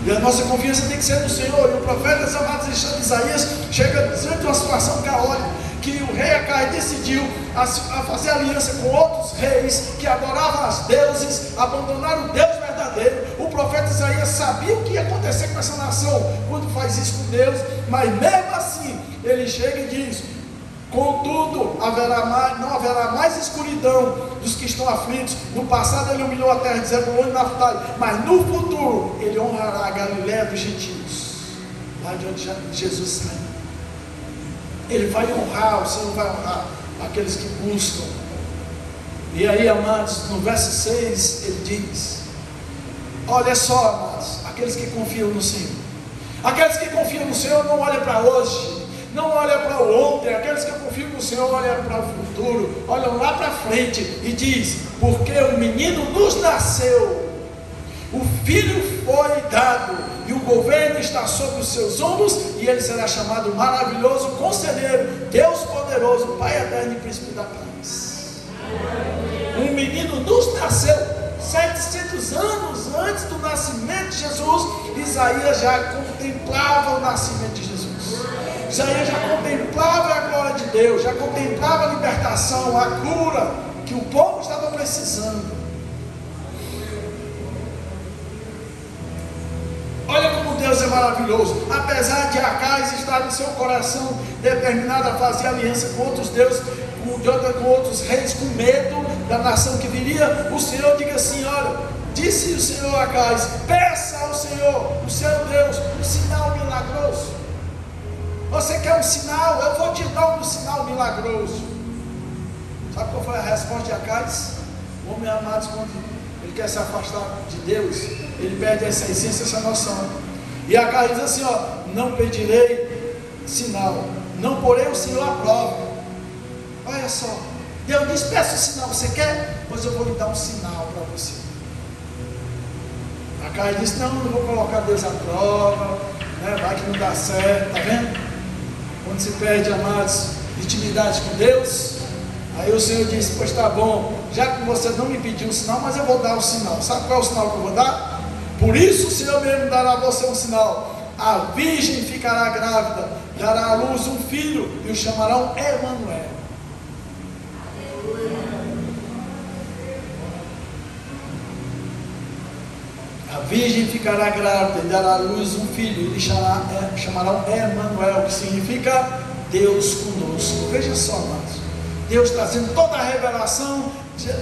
E a nossa confiança tem que ser no Senhor. E o profeta, amados, Isaías, chega diante de uma situação caótica, que o rei Acai decidiu a fazer aliança com outros reis que adoravam as deuses, abandonaram o Deus verdadeiro. O profeta Isaías sabia o que ia acontecer com essa nação quando faz isso com Deus, mas mesmo assim ele chega e diz: contudo, não haverá mais escuridão dos que estão aflitos. No passado ele humilhou a terra de Zebulon e Naftali, mas no futuro ele honrará a Galiléia dos gentios, lá de onde Jesus saiu. Ele vai honrar, o Senhor vai honrar aqueles que buscam. E aí, amados, no verso 6 ele diz: olha só, amados, aqueles que confiam no Senhor. Aqueles que confiam no Senhor não olham para hoje, não olham para o ontem. Aqueles que confiam no Senhor olham para o futuro, olham lá para frente e diz: porque o menino nos nasceu, o filho foi dado, e o governo está sobre os seus ombros, e ele será chamado Maravilhoso, Conselheiro, Deus Poderoso, Pai Eterno e Príncipe da Paz. Um menino nos nasceu. 700 anos antes do nascimento de Jesus, Isaías já contemplava o nascimento de Jesus. Isaías já contemplava a glória de Deus, já contemplava a libertação, a cura que o povo estava precisando. Olha como Deus é maravilhoso. Apesar de Acais estar no seu coração determinado a fazer aliança com outros deuses, com outros reis, com medo da nação que viria, o Senhor diga assim: olha, disse o Senhor a Acais: peça ao Senhor, o seu Deus, um sinal milagroso. Você quer um sinal? Eu vou te dar um sinal milagroso. Sabe qual foi a resposta de Acais? O homem, amados, quando ele quer se afastar de Deus, ele perde essa essência, essa noção. E Acais diz assim: ó, não pedirei sinal, não porei o Senhor à prova. Olha só, Deus diz: peça o sinal, você quer? Pois eu vou lhe dar um sinal para você. Acais disse: não vou colocar Deus à prova, né? Vai que não dá certo, tá vendo? Quando se perde, amados, intimidade com Deus. Aí o Senhor disse: pois tá bom, já que você não me pediu um sinal, mas eu vou dar um sinal. Sabe qual é o sinal que eu vou dar? Por isso o Senhor mesmo dará a você um sinal: a virgem ficará grávida, dará à luz um filho, e o chamarão Emanuel. A virgem ficará grávida e dará à luz um filho, e lhe chamarão Emanuel, que significa Deus conosco. Veja só, amados, Deus trazendo toda a revelação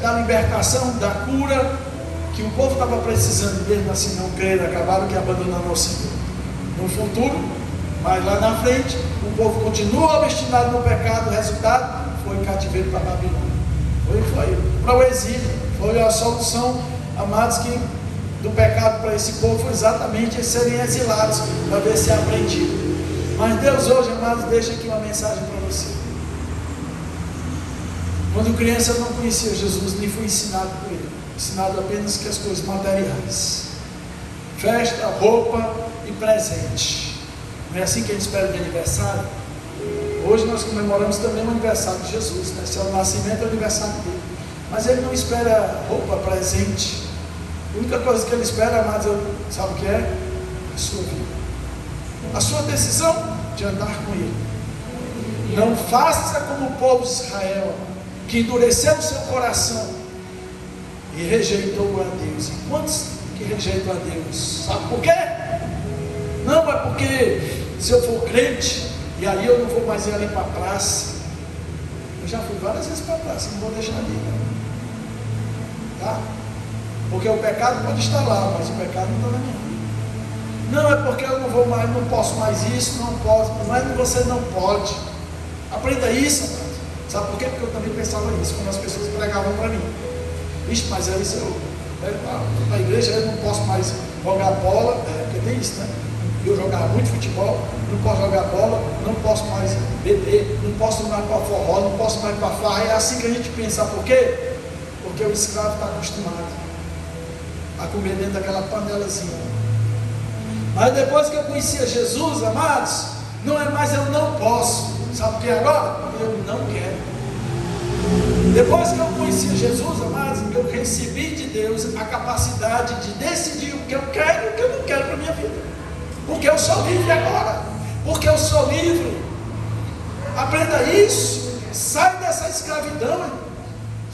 da libertação, da cura que o povo estava precisando, mesmo assim não creram, acabaram que abandonando ao Senhor. No futuro, mas lá na frente, o povo continua obstinado no pecado. O resultado foi cativeiro para a Babilônia, foi para o exílio. Foi a solução, amados, que do pecado para esse povo foi exatamente eles serem exilados, para ver se é aprendido. Mas Deus hoje, amados, deixa aqui uma mensagem para você. Quando criança eu não conhecia Jesus, nem fui ensinado por ele, ensinado apenas que as coisas materiais, festa, roupa e presente. Não é assim que a gente espera de aniversário? Hoje nós comemoramos também o aniversário de Jesus, né? Se é o nascimento, é o aniversário dele. Mas ele não espera roupa, presente. A única coisa que ele espera, amados, sabe o que é? A sua vida, a sua decisão de andar com ele. Não faça como o povo de Israel, que endureceu o seu coração e rejeitou a Deus. E quantos que rejeitam a Deus? Sabe por quê? Não é porque se eu for crente, e aí eu não vou mais ir ali para a praça. Eu já fui várias vezes para a praça, não vou deixar de ir, tá? Porque o pecado pode estar lá, mas o pecado não está na minha vida. Não é porque eu não vou mais, não posso mais isso, não posso. Não é que você não pode. Aprenda isso, amado. Sabe por quê? Porque eu também pensava nisso quando as pessoas pregavam para mim. Ixi, mas aí se eu para a igreja eu não posso mais jogar bola, porque porque tem isso, né? Eu jogava muito futebol, não posso jogar bola, não posso mais beber, não posso mais para forró, não posso mais para farra. É assim que a gente pensa. Por quê? Porque o escravo está acostumado a comer dentro daquela panelazinha. Mas depois que eu conhecia Jesus, amados, não é mais eu não posso. Sabe o que é agora? Eu não quero. Depois que eu conhecia Jesus, amados, eu recebi de Deus a capacidade de decidir o que eu quero e o que eu não quero para a minha vida. Porque eu sou livre agora. Porque eu sou livre. Aprenda isso. Sai dessa escravidão.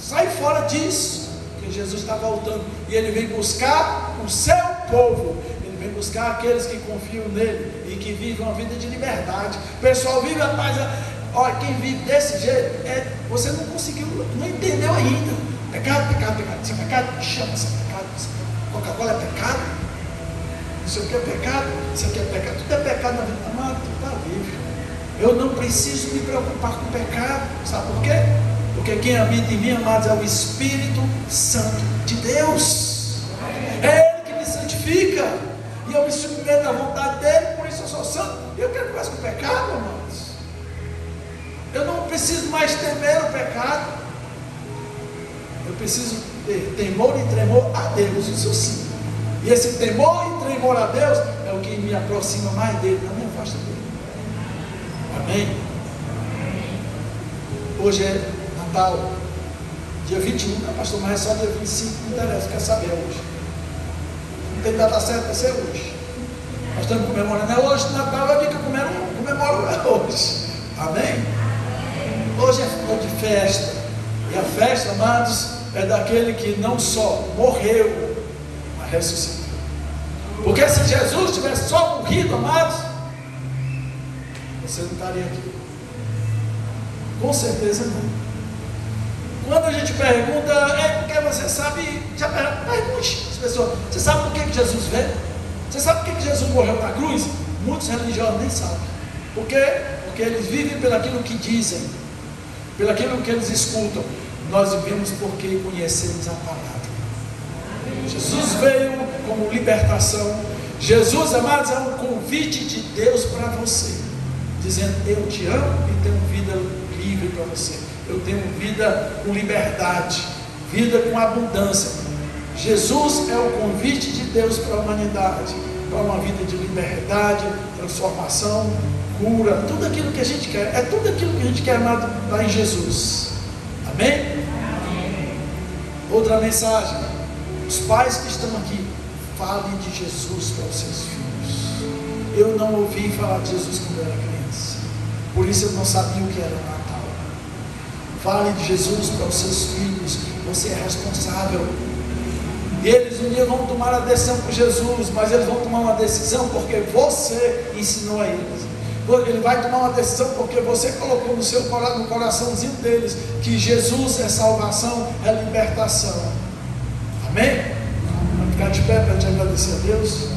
Sai fora disso. Porque Jesus está voltando. E Ele vem buscar o seu povo. Ele vem buscar aqueles que confiam nele e que vivem uma vida de liberdade. O pessoal vive a paz. Olha, quem vive desse jeito, você não conseguiu, não entendeu ainda. Pecado, pecado, pecado. Isso é pecado? Chama-se pecado. Coca-Cola é pecado? Não sei o que é pecado, isso aqui é pecado, tudo é pecado na vida, amado, tu está livre. Eu não preciso me preocupar com o pecado, sabe por quê? Porque quem habita em mim, amados, é o Espírito Santo de Deus. É Ele que me santifica, e eu me submeto à vontade dEle, por isso eu sou santo. E eu quero mais com o pecado, amados. Eu não preciso mais temer o pecado, eu preciso ter temor e tremor a Deus, isso sim. E esse temor e tremor a Deus é o que me aproxima mais dele, não me afasta dele. Amém? Hoje é Natal, dia 21, não, pastor, mas é só dia 25, não interessa, quer saber hoje. Não tem data certa, vai ser hoje. Nós estamos comemorando, é hoje, Natal, eu vi que eu comemoro hoje. Amém? Hoje é dia de festa. E a festa, amados, é daquele que não só morreu, ressuscitou. Porque se Jesus tivesse só morrido, amados, você não estaria aqui. Com certeza não. Quando a gente pergunta, porque você sabe, já pergunte as pessoas, você sabe por que Jesus veio? Você sabe por que Jesus morreu na cruz? Muitos religiosos nem sabem. Por quê? Porque eles vivem pelaquilo que dizem, pelaquilo que eles escutam. Nós vivemos porque conhecemos a palavra. Jesus veio como libertação. Jesus, amados, é um convite de Deus para você, dizendo: eu te amo e tenho vida livre para você. Eu tenho vida com liberdade, vida com abundância. Jesus é o convite de Deus para a humanidade, para uma vida de liberdade, transformação, cura, tudo aquilo que a gente quer. É tudo aquilo que a gente quer, amado, está em Jesus. Amém? Outra mensagem. Os pais que estão aqui, falem de Jesus para os seus filhos. Eu não ouvi falar de Jesus quando eu era criança, por isso eu não sabia o que era o Natal. Fale de Jesus para os seus filhos. Você é responsável. Eles um dia vão tomar a decisão por Jesus, mas eles vão tomar uma decisão porque você ensinou a eles. Ele vai tomar uma decisão porque você colocou no coraçãozinho deles que Jesus é salvação, é libertação. Amém? Vamos ficar de pé para te agradecer a Deus.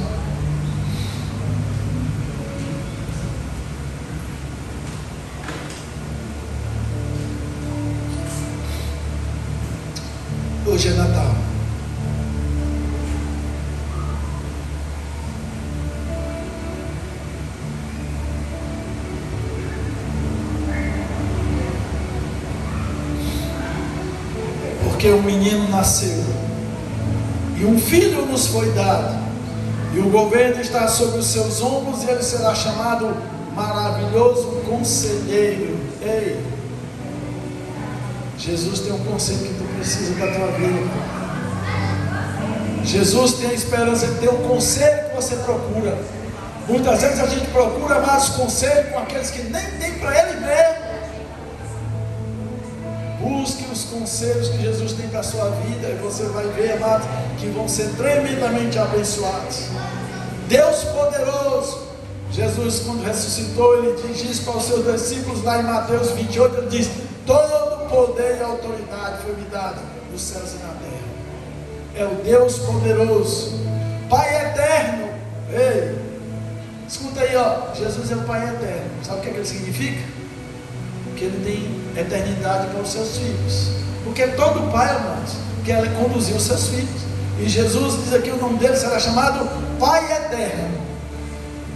Hoje é Natal. Porque um menino nasceu e um filho nos foi dado, e o governo está sobre os seus ombros, e ele será chamado Maravilhoso Conselheiro. Ei, Jesus tem um conselho que tu precisa da tua vida. Jesus tem a esperança de ter um conselho que você procura. Muitas vezes a gente procura mais conselho com aqueles que nem tem para ele mesmo. Busque os conselhos que Jesus tem para a sua vida, e você vai ver, amado, que vão ser tremendamente abençoados. Deus poderoso. Jesus, quando ressuscitou, ele diz para os seus discípulos lá em Mateus 28, ele diz: todo poder e autoridade foi me dado nos céus e na terra. É o Deus poderoso, Pai eterno. Ei, escuta aí, ó. Jesus é o Pai eterno. Sabe o que ele significa? Que ele tem eternidade para os seus filhos. Porque todo pai, amados, quer conduzir os seus filhos. E Jesus diz aqui: o nome dele será chamado Pai eterno.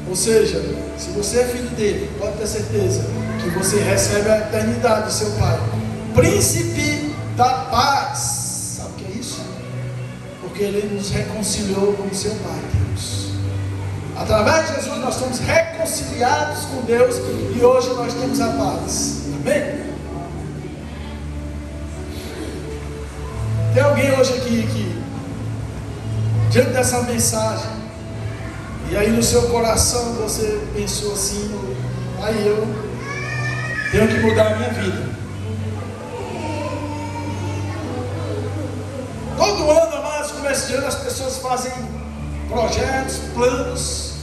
Ou seja, se você é filho dele, pode ter certeza que você recebe a eternidade do seu Pai. Príncipe da paz. Sabe o que é isso? Porque ele nos reconciliou com o seu Pai, Deus. Através de Jesus nós somos reconciliados com Deus e hoje nós temos a paz. Amém? Tem alguém hoje aqui que, diante dessa mensagem, e aí no seu coração você pensou assim: aí eu tenho que mudar a minha vida. Todo ano, amados, começo de ano as pessoas fazem projetos, planos,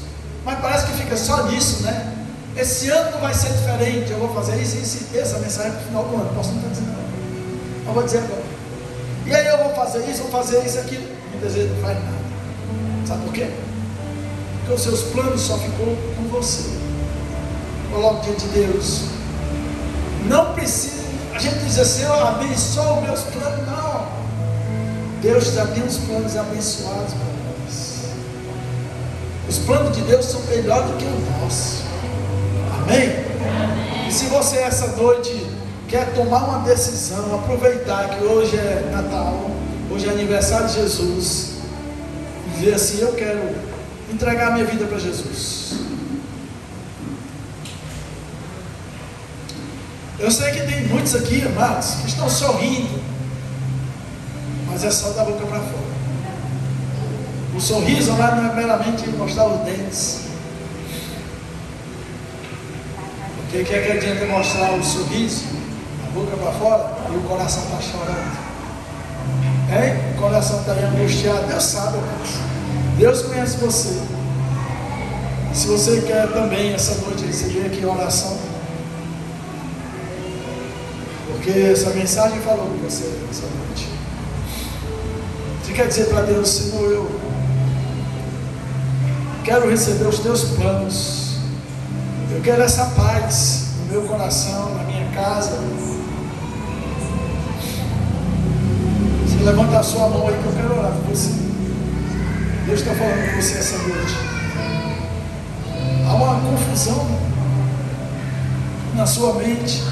mas parece que fica só nisso, né? Esse ano vai ser diferente, eu vou fazer isso, essa mensagem é para o final do ano, posso não estar dizendo não, eu vou dizer agora. E aí eu vou fazer isso, aquilo. Muitas vezes não faz nada. Sabe por quê? Porque os seus planos só ficou com você. Coloque diante de Deus. Não precisa, a gente diz assim: eu abençoo os meus planos. Não. Deus já tem os planos abençoados para nós. Os planos de Deus são melhores do que o nosso. Amém? E se você essa noite quer tomar uma decisão, aproveitar que hoje é Natal, hoje é aniversário de Jesus, e dizer assim: eu quero entregar minha vida para Jesus. Eu sei que tem muitos aqui, amados, que estão sorrindo, mas é só da boca para fora. O sorriso lá não é meramente mostrar os dentes. Porque que adianta mostrar o sorriso, a boca para fora, e o coração está chorando? Hein? O coração está angustiado. Deus sabe, amados. Deus conhece você. Se você quer também essa noite receber aqui a oração, porque essa mensagem falou com você essa noite. Você quer dizer para Deus: Senhor, eu quero receber os teus planos, eu quero essa paz no meu coração, na minha casa. Você levanta a sua mão aí que eu quero orar por você. Deus está falando com você essa noite. Há uma confusão na sua mente.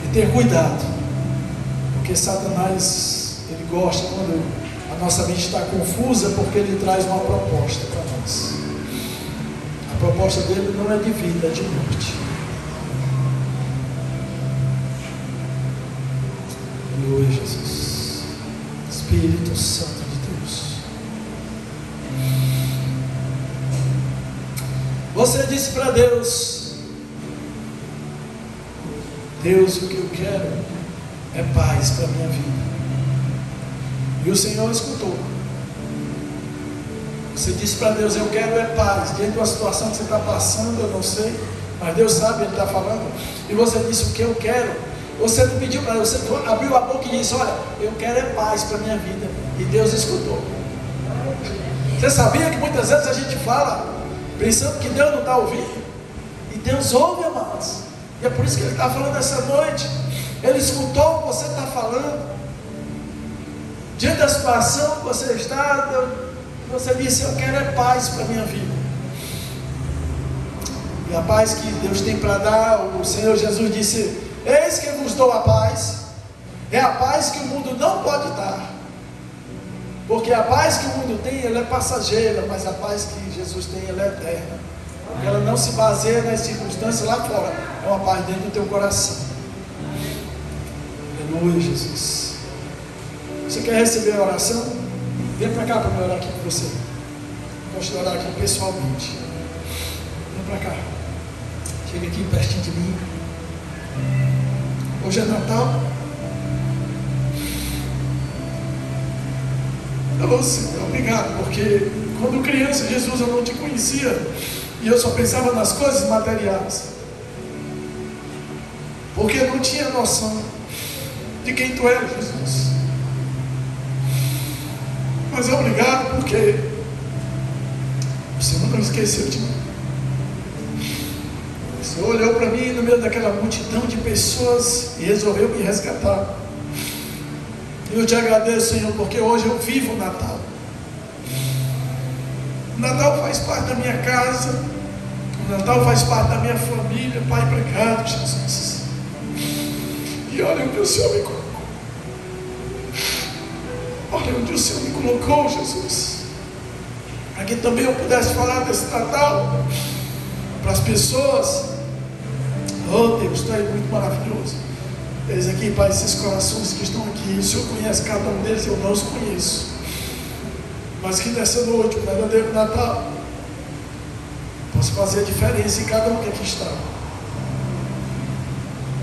E ter cuidado, porque Satanás, ele gosta quando a nossa mente está confusa, porque ele traz uma proposta para nós. A proposta dele não é de vida, é de morte. Aleluia, Jesus. Espírito Santo de Deus. Você disse para Deus: Deus, o que eu quero é paz para a minha vida. E o Senhor escutou. Você disse para Deus: eu quero é paz. Diante de uma situação que você está passando, eu não sei, mas Deus sabe, Ele está falando. E você disse: o que eu quero. Você não pediu para Deus, você abriu a boca e disse: olha, eu quero é paz para a minha vida. E Deus escutou. Você sabia que muitas vezes a gente fala pensando que Deus não está ouvindo? E Deus ouve, amados. E é por isso que Ele está falando essa noite. Ele escutou o que você está falando. Diante da situação que você está, você disse: eu quero é paz para a minha vida. E a paz que Deus tem para dar, o Senhor Jesus disse: eis que vos dou a paz. É a paz que o mundo não pode dar. Porque a paz que o mundo tem, ela é passageira, mas a paz que Jesus tem, ela é eterna. Porque ela não se baseia nas circunstâncias lá fora, é uma paz dentro do teu coração. Aleluia, Jesus. Você quer receber a oração? Vem para cá para eu orar aqui com você. Eu gosto de orar aqui pessoalmente. Vem para cá. Chega aqui pertinho de mim. Hoje é Natal. Oh, Senhor, obrigado, porque quando criança, Jesus, eu não te conhecia e eu só pensava nas coisas materiais, porque eu não tinha noção de quem tu és, Jesus. Mas obrigado, porque o Senhor não esqueceu de mim. O Senhor olhou para mim no meio daquela multidão de pessoas e resolveu me resgatar. E eu te agradeço, Senhor, porque hoje eu vivo o Natal. O Natal faz parte da minha casa. O Natal faz parte da minha família. Pai, obrigado, Jesus. E olha onde o Senhor me colocou. Olha onde o Senhor me colocou, Jesus. Para que também eu pudesse falar desse Natal para as pessoas. Oh Deus, tu és muito maravilhoso. Eis aqui, Pai, esses corações que estão aqui. O Senhor conhece cada um deles, eu não os conheço. Mas que nessa noite, o verdadeiro Natal, possa fazer a diferença em cada um que aqui está.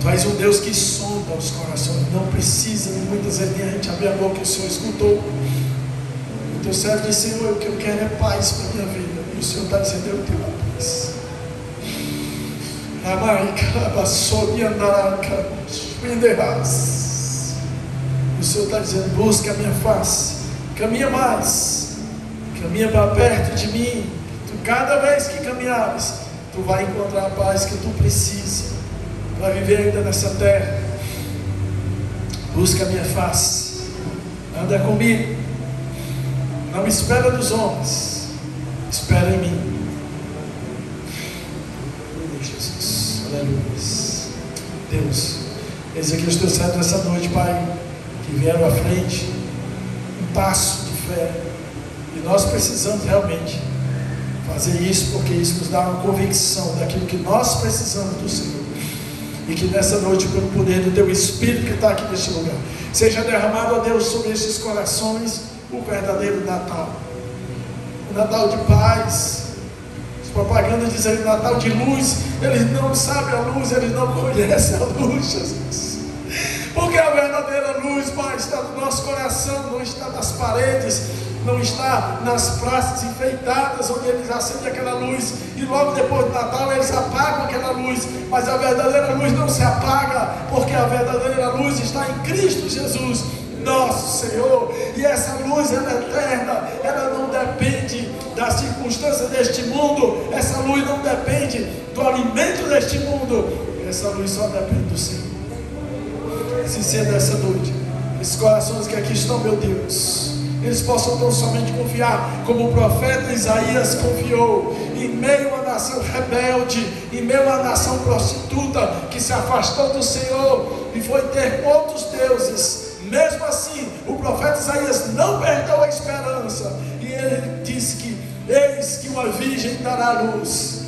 Tu és um Deus que sonda os corações. Não precisa, muitas vezes, nem a gente abrir a boca, que o Senhor escutou. O teu servo disse: Senhor, o que eu quero é paz para a minha vida. E o Senhor está dizendo: eu tenho paz. O Senhor está dizendo: busca a minha face, caminha mais, caminha para perto de mim. Cada vez que caminhares, tu vai encontrar a paz que tu precisa para viver ainda nessa terra. Busca a minha face, anda comigo, não espera dos homens, espera em mim. Jesus, aleluia. Deus, eis aqui os teus servos nessa noite, Pai, que vieram à frente, um passo de fé, e nós precisamos realmente fazer isso, porque isso nos dá uma convicção daquilo que nós precisamos do Senhor. E que nessa noite, pelo poder do Teu Espírito que está aqui neste lugar, seja derramado, ó Deus, sobre estes corações o verdadeiro Natal. O Natal de paz. As propagandas dizem Natal de luz. Eles não sabem a luz, eles não conhecem a luz, Jesus. Porque a verdadeira luz, Pai, está no nosso coração, não está nas paredes, não está nas praças enfeitadas, onde eles acendem aquela luz, e logo depois do Natal eles apagam aquela luz. Mas a verdadeira luz não se apaga, porque a verdadeira luz está em Cristo Jesus, nosso Senhor. E essa luz, ela é eterna, ela não depende das circunstâncias deste mundo, essa luz não depende do alimento deste mundo, essa luz só depende do Senhor. Se sendo essa noite, esses corações que aqui estão, meu Deus, eles possam tão somente confiar, como o profeta Isaías confiou, em meio à nação rebelde, em meio à nação prostituta, que se afastou do Senhor e foi ter outros deuses. Mesmo assim, o profeta Isaías não perdeu a esperança, e ele disse que: eis que uma virgem dará luz,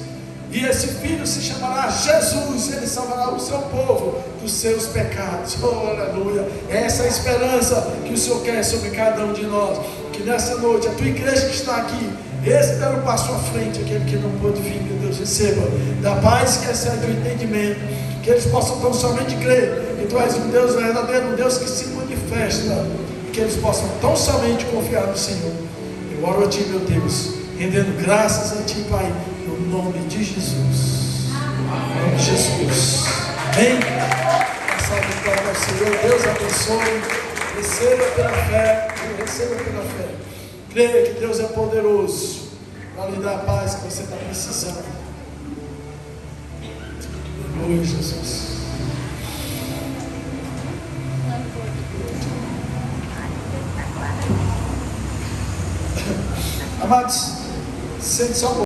e esse filho se chamará Jesus, ele salvará o seu povo dos seus pecados. Oh, aleluia! Essa é a esperança que o Senhor quer sobre cada um de nós. Que nessa noite, a tua igreja que está aqui, esse dando um passo à frente, aquele que não pôde vir, meu Deus, receba da paz que excede o entendimento, que eles possam tão somente crer que tu és um Deus verdadeiro, um Deus que se manifesta, e que eles possam tão somente confiar no Senhor. Eu oro a ti, meu Deus, rendendo graças a ti, Pai, no nome de Jesus. Em nome de Jesus. Amém. Salve de glória ao Senhor. Deus abençoe. Receba pela fé. Receba pela fé. Creia que Deus é poderoso para lhe dar a paz que você está precisando. Aleluia, Jesus. Amados, sente só um pouco.